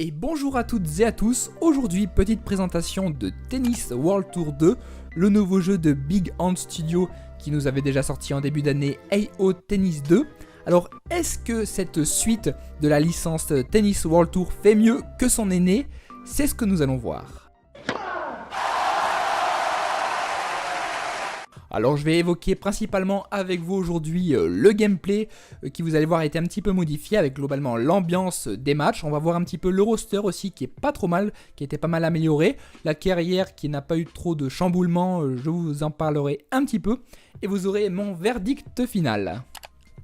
Et bonjour à toutes et à tous, aujourd'hui petite présentation de Tennis World Tour 2, le nouveau jeu de Big Hand Studio qui nous avait déjà sorti en début d'année AO Tennis 2. Alors est-ce que cette suite de la licence Tennis World Tour fait mieux que son aîné? C'est ce que nous allons voir. Alors je vais évoquer principalement avec vous aujourd'hui le gameplay qui vous allez voir a été un petit peu modifié avec globalement l'ambiance des matchs. On va voir un petit peu le roster aussi qui est pas trop mal, qui a été pas mal amélioré. La carrière qui n'a pas eu trop de chamboulements, je vous en parlerai un petit peu. Et vous aurez mon verdict final.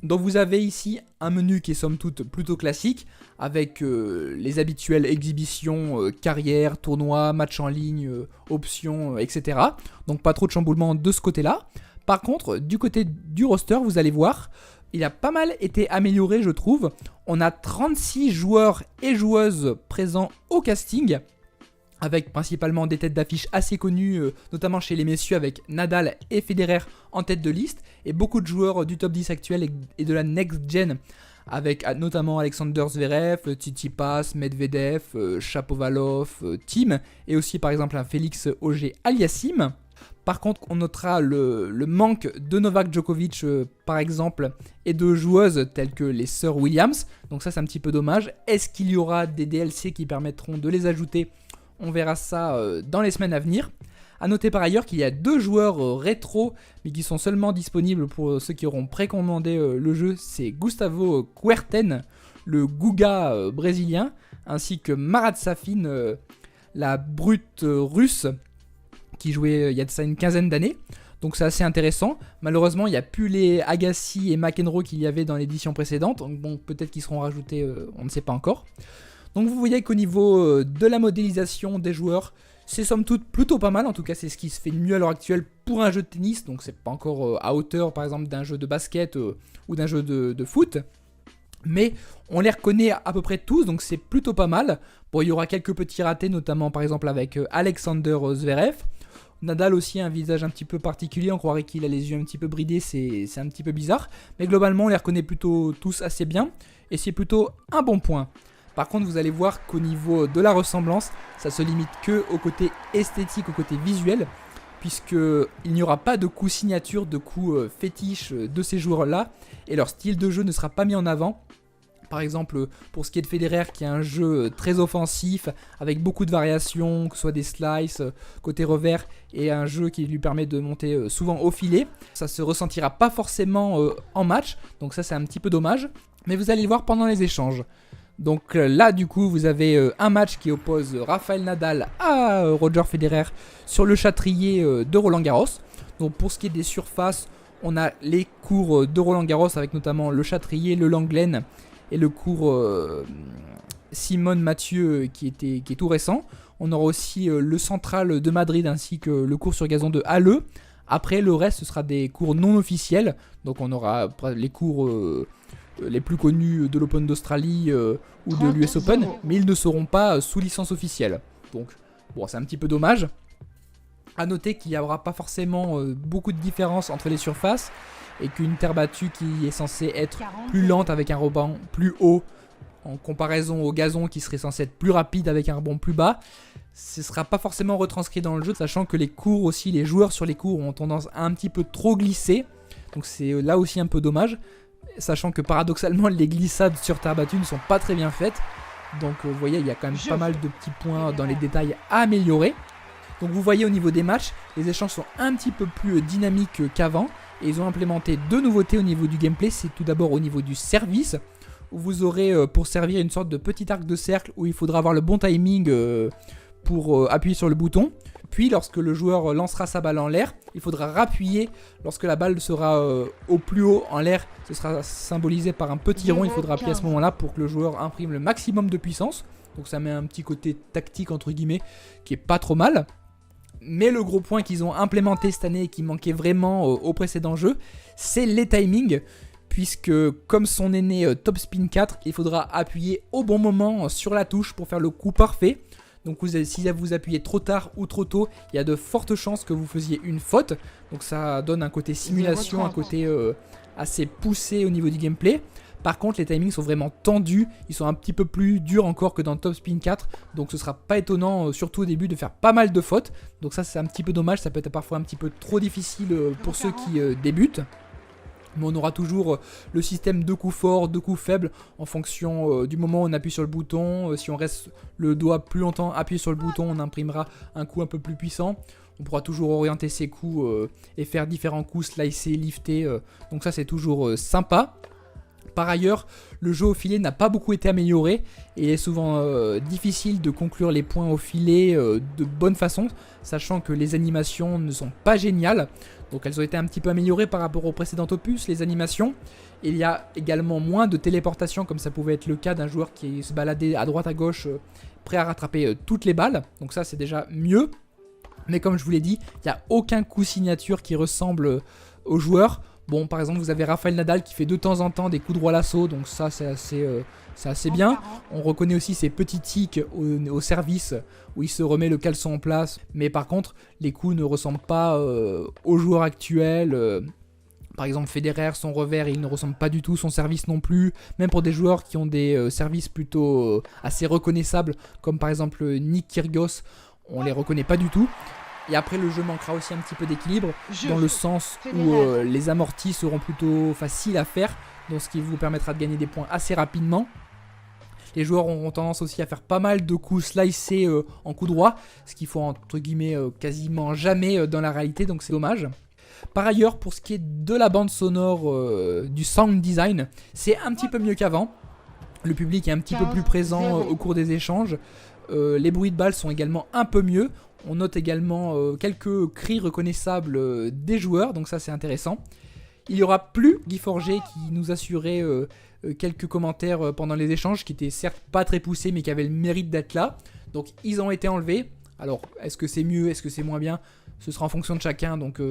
Donc vous avez ici un menu qui est somme toute plutôt classique avec les habituelles exhibitions, carrière, tournois, matchs en ligne, options, etc. Donc pas trop de chamboulements de ce côté-là. Par contre, du côté du roster, vous allez voir, il a pas mal été amélioré je trouve. On a 36 joueurs et joueuses présents au casting, avec principalement des têtes d'affiche assez connues, notamment chez les messieurs avec Nadal et Federer en tête de liste, et beaucoup de joueurs du top 10 actuel et de la next gen, avec notamment Alexander Zverev, Tsitsipas, Medvedev, Shapovalov, Thiem, et aussi par exemple un Félix Auger-Aliassime. Par contre, on notera le manque de Novak Djokovic, par exemple, et de joueuses telles que les sœurs Williams, donc ça c'est un petit peu dommage. Est-ce qu'il y aura des DLC qui permettront de les ajouter ? On verra ça dans les semaines à venir. A noter par ailleurs qu'il y a 2 joueurs rétro, mais qui sont seulement disponibles pour ceux qui auront précommandé le jeu. C'est Gustavo Kuerten, le Guga brésilien, ainsi que Marat Safin, la brute russe, qui jouait il y a de ça une quinzaine d'années. Donc c'est assez intéressant. Malheureusement, il n'y a plus les Agassi et McEnroe qu'il y avait dans l'édition précédente. Donc bon, peut-être qu'ils seront rajoutés, on ne sait pas encore. Donc vous voyez qu'au niveau de la modélisation des joueurs, c'est somme toute plutôt pas mal. En tout cas, c'est ce qui se fait de mieux à l'heure actuelle pour un jeu de tennis. Donc c'est pas encore à hauteur par exemple d'un jeu de basket ou d'un jeu de foot. Mais on les reconnaît à peu près tous, donc c'est plutôt pas mal. Bon, il y aura quelques petits ratés, notamment par exemple avec Alexander Zverev. Nadal aussi a un visage un petit peu particulier, on croirait qu'il a les yeux un petit peu bridés, c'est un petit peu bizarre. Mais globalement, on les reconnaît plutôt tous assez bien, et c'est plutôt un bon point. Par contre, vous allez voir qu'au niveau de la ressemblance, ça se limite que au côté esthétique, au côté visuel, puisqu'il n'y aura pas de coup signature, de coup fétiche de ces joueurs-là, et leur style de jeu ne sera pas mis en avant. Par exemple, pour ce qui est de Federer, qui a un jeu très offensif, avec beaucoup de variations, que ce soit des slices, côté revers, et un jeu qui lui permet de monter souvent au filet. Ça se ressentira pas forcément en match, donc ça c'est un petit peu dommage, mais vous allez le voir pendant les échanges. Donc là du coup vous avez un match qui oppose Rafael Nadal à Roger Federer sur le châtrier de Roland Garros. Donc pour ce qui est des surfaces, on a les cours de Roland Garros avec notamment le châtrier, le Langlaine et le cours Simone Mathieu qui est tout récent. On aura aussi le central de Madrid ainsi que le cours sur gazon de Halle. Après le reste ce sera des cours non officiels. Donc on aura les cours les plus connus de l'Open d'Australie ou de l'US Open, mais ils ne seront pas sous licence officielle. Donc, bon, c'est un petit peu dommage. A noter qu'il n'y aura pas forcément beaucoup de différence entre les surfaces et qu'une terre battue qui est censée être plus lente avec un rebond plus haut en comparaison au gazon qui serait censé être plus rapide avec un rebond plus bas, ce ne sera pas forcément retranscrit dans le jeu, sachant que les cours aussi, les joueurs sur les cours ont tendance à un petit peu trop glisser. Donc c'est là aussi un peu dommage. Sachant que paradoxalement les glissades sur terre battue ne sont pas très bien faites. Donc vous voyez il y a quand même pas mal de petits points dans les détails à améliorer. Donc vous voyez au niveau des matchs, les échanges sont un petit peu plus dynamiques qu'avant. Et ils ont implémenté 2 nouveautés au niveau du gameplay. C'est tout d'abord au niveau du service, où vous aurez pour servir une sorte de petit arc de cercle où il faudra avoir le bon timing pour appuyer sur le bouton. Puis lorsque le joueur lancera sa balle en l'air, il faudra rappuyer. Lorsque la balle sera au plus haut en l'air, ce sera symbolisé par un petit rond. Il faudra appuyer à ce moment-là pour que le joueur imprime le maximum de puissance. Donc ça met un petit côté tactique entre guillemets qui est pas trop mal. Mais le gros point qu'ils ont implémenté cette année et qui manquait vraiment au précédent jeu, c'est les timings. Puisque comme son aîné Top Spin 4, il faudra appuyer au bon moment sur la touche pour faire le coup parfait. Donc si vous appuyez trop tard ou trop tôt, il y a de fortes chances que vous faisiez une faute. Donc ça donne un côté simulation, un côté assez poussé au niveau du gameplay. Par contre les timings sont vraiment tendus, ils sont un petit peu plus durs encore que dans Top Spin 4, donc ce sera pas étonnant, surtout au début, de faire pas mal de fautes. Donc ça c'est un petit peu dommage, ça peut être parfois un petit peu trop difficile pour ceux qui débutent. Mais on aura toujours le système de coups forts, de coups faibles, en fonction du moment où on appuie sur le bouton. Si on reste le doigt plus longtemps appuyé sur le bouton, on imprimera un coup un peu plus puissant. On pourra toujours orienter ses coups et faire différents coups, slicer, lifter. Donc ça c'est toujours sympa. Par ailleurs, le jeu au filet n'a pas beaucoup été amélioré et il est souvent difficile de conclure les points au filet de bonne façon, sachant que les animations ne sont pas géniales. Donc elles ont été un petit peu améliorées par rapport au précédent opus, les animations. Il y a également moins de téléportation, comme ça pouvait être le cas d'un joueur qui se baladait à droite à gauche, prêt à rattraper toutes les balles. Donc ça c'est déjà mieux. Mais comme je vous l'ai dit, il n'y a aucun coup signature qui ressemble aux joueurs. Bon, par exemple, vous avez Rafael Nadal qui fait de temps en temps des coups droit lasso, donc ça c'est assez bien. On reconnaît aussi ses petits tics au service où il se remet le caleçon en place. Mais par contre, les coups ne ressemblent pas aux joueurs actuels. Par exemple, Federer, son revers, il ne ressemble pas du tout, son service non plus. Même pour des joueurs qui ont des services plutôt assez reconnaissables, comme par exemple Nick Kyrgios, on les reconnaît pas du tout. Et après le jeu manquera aussi un petit peu d'équilibre, dans le sens où les amortis seront plutôt faciles à faire, donc ce qui vous permettra de gagner des points assez rapidement. Les joueurs auront tendance aussi à faire pas mal de coups slicés en coup droit, ce qu'il faut entre guillemets quasiment jamais dans la réalité, donc c'est dommage. Par ailleurs, pour ce qui est de la bande sonore, du sound design, c'est un petit peu mieux qu'avant. Le public est un petit peu plus présent au cours des échanges. Les bruits de balles sont également un peu mieux. On note également quelques cris reconnaissables des joueurs, donc ça c'est intéressant. Il n'y aura plus Guy Forget qui nous assurait quelques commentaires pendant les échanges, qui étaient certes pas très poussés mais qui avaient le mérite d'être là. Donc ils ont été enlevés. Alors est-ce que c'est mieux, est-ce que c'est moins bien? Ce sera en fonction de chacun, donc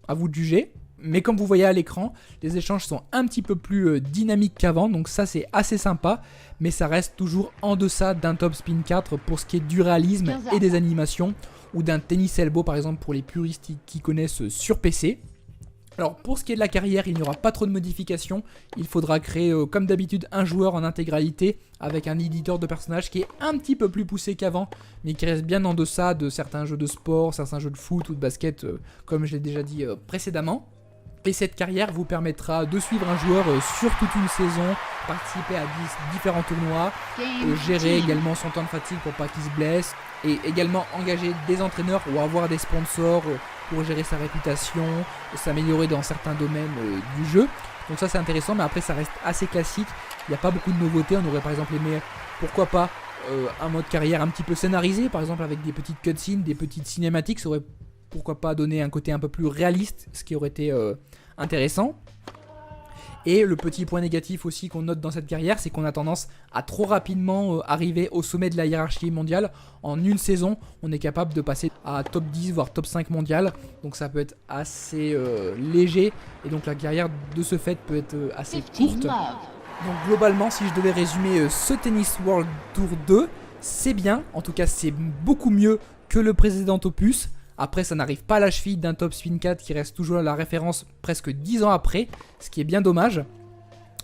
à vous de juger. Mais comme vous voyez à l'écran, les échanges sont un petit peu plus dynamiques qu'avant, donc ça c'est assez sympa, mais ça reste toujours en deçà d'un Top Spin 4 pour ce qui est du réalisme et des animations, ou d'un Tennis Elbow par exemple pour les puristes qui connaissent sur PC. Alors pour ce qui est de la carrière, il n'y aura pas trop de modifications, il faudra créer comme d'habitude un joueur en intégralité avec un éditeur de personnages qui est un petit peu plus poussé qu'avant, mais qui reste bien en deçà de certains jeux de sport, certains jeux de foot ou de basket, comme je l'ai déjà dit précédemment. Et cette carrière vous permettra de suivre un joueur sur toute une saison, participer à différents tournois, gérer également son temps de fatigue pour pas qu'il se blesse, et également engager des entraîneurs ou avoir des sponsors pour gérer sa réputation, s'améliorer dans certains domaines du jeu. Donc ça c'est intéressant, mais après ça reste assez classique, il n'y a pas beaucoup de nouveautés. On aurait par exemple aimé, pourquoi pas, un mode carrière un petit peu scénarisé, par exemple avec des petites cutscenes, des petites cinématiques, ça aurait pourquoi pas donner un côté un peu plus réaliste, ce qui aurait été intéressant. Et le petit point négatif aussi qu'on note dans cette carrière, c'est qu'on a tendance à trop rapidement arriver au sommet de la hiérarchie mondiale. En une saison, on est capable de passer à top 10 voire top 5 mondial, donc ça peut être assez léger, et donc la carrière de ce fait peut être assez courte. Donc globalement, si je devais résumer ce Tennis World Tour 2, c'est bien, en tout cas c'est beaucoup mieux que le précédent opus. Après, ça n'arrive pas à la cheville d'un Top Spin 4 qui reste toujours la référence presque 10 ans après, ce qui est bien dommage.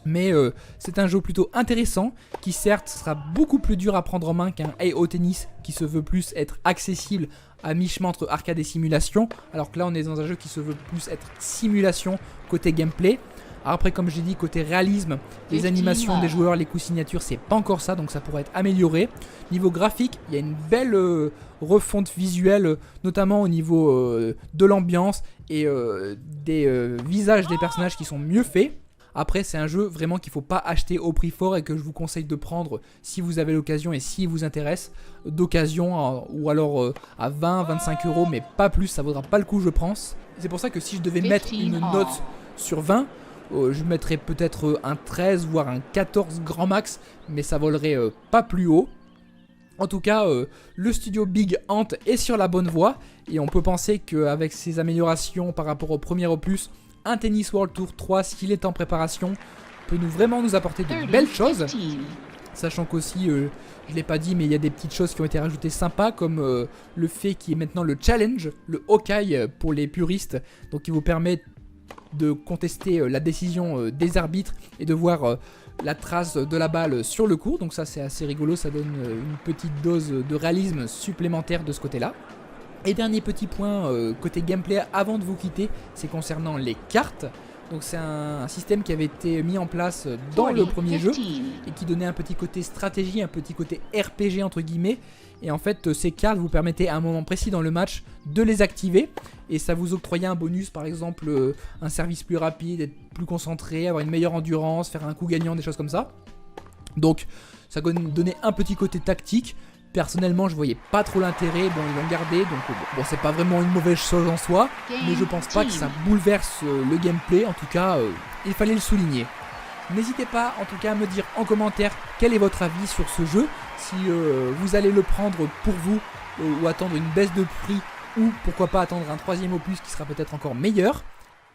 Mais c'est un jeu plutôt intéressant, qui certes sera beaucoup plus dur à prendre en main qu'un AO Tennis qui se veut plus être accessible à mi-chemin entre arcade et simulation, alors que là on est dans un jeu qui se veut plus être simulation côté gameplay. Alors après, comme j'ai dit, côté réalisme, les animations des joueurs, les coups signatures, c'est pas encore ça, donc ça pourrait être amélioré. Niveau graphique, il y a une belle refonte visuelle, notamment au niveau de l'ambiance et des visages des personnages qui sont mieux faits. Après, c'est un jeu vraiment qu'il ne faut pas acheter au prix fort et que je vous conseille de prendre si vous avez l'occasion et si vous intéresse d'occasion, ou alors à 20-25 €, mais pas plus, ça vaudra pas le coup je pense. C'est pour ça que si je devais mettre une note sur 20, je mettrais peut-être un 13 voire un 14 grand max, mais ça volerait pas plus haut. En tout cas, le studio Big Ant est sur la bonne voie, et on peut penser qu'avec ses améliorations par rapport au premier opus, un Tennis World Tour 3, s'il est en préparation, peut vraiment nous apporter de belles choses. Sachant qu'aussi, je ne l'ai pas dit, mais il y a des petites choses qui ont été rajoutées sympas, comme le fait qu'il y ait maintenant le challenge, le Hawkeye pour les puristes, donc qui vous permet de contester la décision des arbitres et de voir la trace de la balle sur le court, donc ça c'est assez rigolo, ça donne une petite dose de réalisme supplémentaire de ce côté-là. Et dernier petit point côté gameplay avant de vous quitter, c'est concernant les cartes. Donc c'est un système qui avait été mis en place dans le premier jeu et qui donnait un petit côté stratégie, un petit côté RPG entre guillemets. Et en fait ces cartes vous permettaient à un moment précis dans le match de les activer et ça vous octroyait un bonus, par exemple un service plus rapide, être plus concentré, avoir une meilleure endurance, faire un coup gagnant, des choses comme ça. Donc ça donnait un petit côté tactique. Personnellement je voyais pas trop l'intérêt, bon ils l'ont gardé donc bon c'est pas vraiment une mauvaise chose en soi, mais je pense pas que ça bouleverse le gameplay, en tout cas il fallait le souligner. N'hésitez pas en tout cas à me dire en commentaire quel est votre avis sur ce jeu, si vous allez le prendre pour vous ou attendre une baisse de prix ou pourquoi pas attendre un troisième opus qui sera peut-être encore meilleur.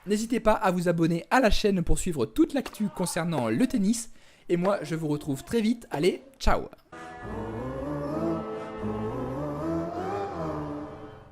N'hésitez pas à vous abonner à la chaîne pour suivre toute l'actu concernant le tennis et moi je vous retrouve très vite, allez ciao.